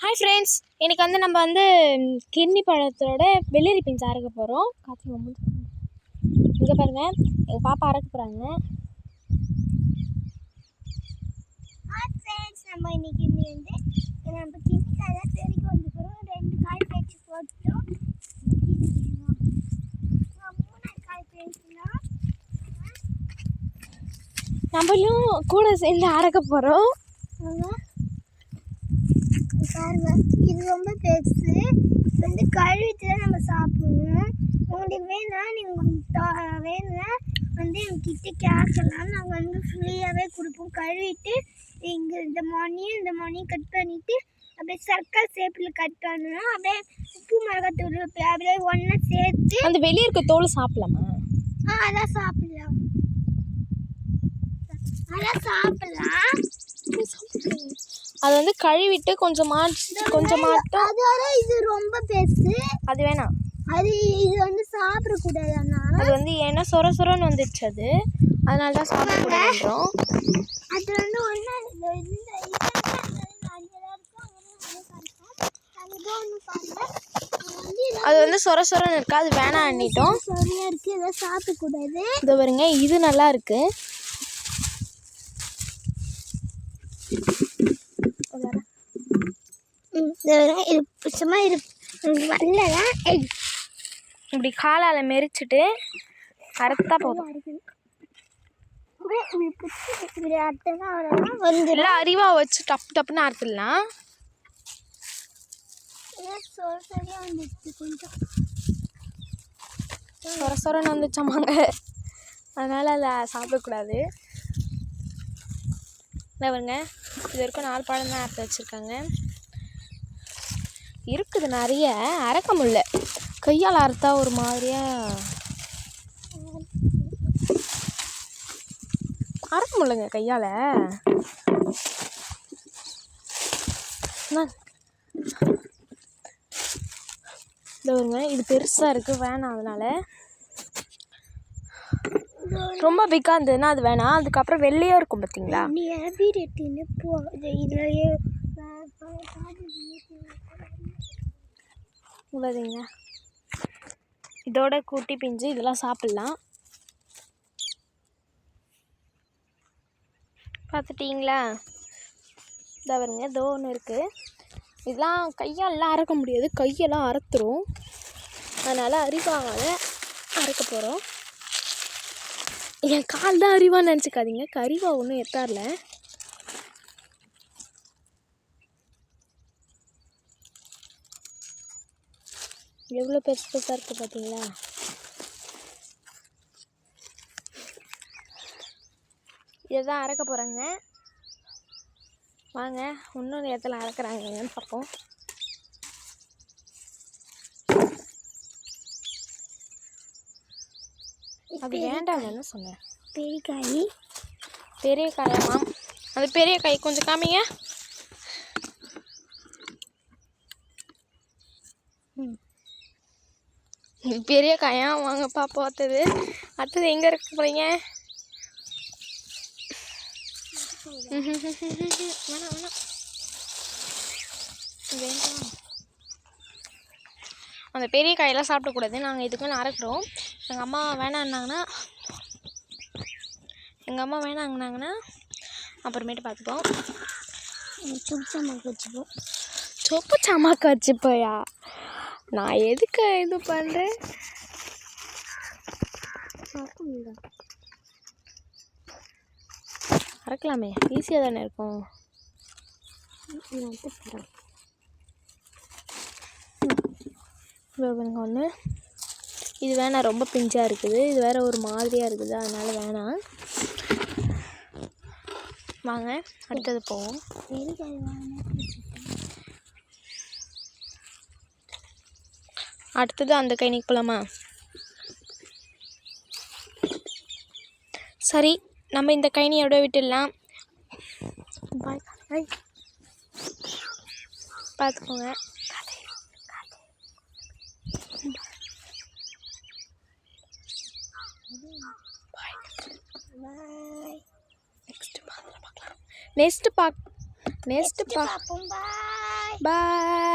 Hi friends, இன்றைக்கி நம்ம கிர்னி பழத்தோட வெள்ளரி பிஞ்சு அரைக்க போகிறோம். இங்கே பாருங்கள், எங்கள் பாப்பா அரைக்க போகிறாங்க. ஹாய் ஃப்ரெண்ட்ஸ், நம்ம இன்றைக்கி நம்ம கிர்னி காய் தான் தெறிக்க வந்து போகிறோம். 2 காய் பேச்சு போட்டோம். 3 காய் பேச்சுனா நம்மளும் கூட சேர்ந்து அரைக்க போகிறோம். பாருங்க, இது ரொம்ப பெருசு. கழுவிட்டு தான் நம்ம சாப்பிடணும். உங்களுக்கு வேணும்னா நீங்கள் வேணும்னா எங்ககிட்ட கேட்கலாம். நாங்கள் ஃப்ரீயாகவே கொடுப்போம். கழுவிட்டு இங்கே இந்த மணியும் கட் பண்ணிவிட்டு அப்படியே சர்க்கல் ஷேப்பில் கட் பண்ணணும். அப்படியே உப்பு மிளகாத்தூள் அப்படியே ஒன்றா சேர்த்து அந்த வெளியே இருக்க தோல் சாப்பிடலாமா? அதான் சாப்பிடலாம். அது கழுவிட்டு கொஞ்சமாட்டும். அதோட இது ரொம்ப பெருசு, அது வேணாம். இது சாப்பிடக்கூடாது. அது ஏன்னா சொர சொரன்னு வந்துடுச்சு, அதனால தான் சாப்பிடக்கூடாதுன்றோம். அது அது சொர சொரன்னு இருக்கு, அது வேணாம் அண்ணிட்டோம். சரியா இருக்கு, இதை சாப்பிடக்கூடாது. இது பாருங்க, இது நல்லா இருக்கு. இப்படி காலால் மெரிச்சிட்டு அரைத்தா போதும். எல்லாம் அறிவா வச்சு டப்பு டப்புன்னு அறுத்துடலாம். சொர சொரன்னு வந்துச்சாமாங்க, அதனால அதை சாப்பிடக்கூடாது. பாருங்க, இது வரைக்கும் 4 பழம் தான் அறுத்து வச்சுருக்காங்க. இருக்குது நிறைய, அரைக்க முடியல. கையால் அறுத்தா ஒரு மாதிரியா அரைக்க முடியலங்க கையால். பாருங்க, இது பெருசாக இருக்குது, வேணாம். அதனால ரொம்ப பிக்காக இருந்ததுன்னா அது வேணாம். அதுக்கப்புறம் வெள்ளையாக இருக்கும் பார்த்தீங்களா? பார்த்தீங்க, இதோட கூட்டி பிஞ்சு இதெல்லாம் சாப்பிட்லாம். பார்த்துட்டிங்களா? இதை வருங்க, இதோ ஒன்று இருக்குது. இதெல்லாம் கையாலெலாம் அரைக்க முடியாது, கையெல்லாம் அறுத்துரும். அதனால் அரிவாவால் அரைக்க போகிறோம். என் கால் தான் அரிவான்னு நினச்சிக்காதீங்க, கறிவா ஒன்றும் எத்தாரில்ல. எவ்வளோ பெருசு பெருசாக இருக்குது பார்த்தீங்களா? இதை தான் அரைக்க போகிறாங்க. வாங்க, இன்னொரு இடத்துல அரைக்கிறாங்கன்னு பார்ப்போம். அது வேண்டாம் என்ன சொன்னேன். பெரிய காயமா? அது பெரிய காய் கொஞ்சம் காமிங்க. பெரிய காயா? வாங்க பாப்பா. அடுத்தது எங்கே இருக்க போகிறீங்க? வேணாம் வேண்டாம், அந்த பெரிய காயெல்லாம் சாப்பிடக்கூடாது. நாங்கள் இதுக்கு மேலே அரைக்கிறோம். எங்கள் அம்மா வேணாங்கன்னாங்கன்னா அப்புறமேட்டு பார்த்துப்போம். சொப்பு சாமாக்கு வச்சுப்போயா? நான் எதுக்கு இது பண்ணுறேன்? அரைக்கலாமே, ஈஸியாக தானே இருக்கும். ஒன்று இது வேணாம், ரொம்ப பிஞ்சாக இருக்குது. இது வேறு ஒரு மாதிரியாக இருக்குது, அதனால் வேணாம். வாங்க அடுத்தது போவோம். அடுத்தது அந்த கைனிக்கு போகலாமா? சரி, நம்ம இந்த கைனியோட விட்டுடலாம். பார்த்துக்கோங்க. நெக்ஸ்ட்டு நெக்ஸ்ட் பார்ப்போம். பாய். பாய்.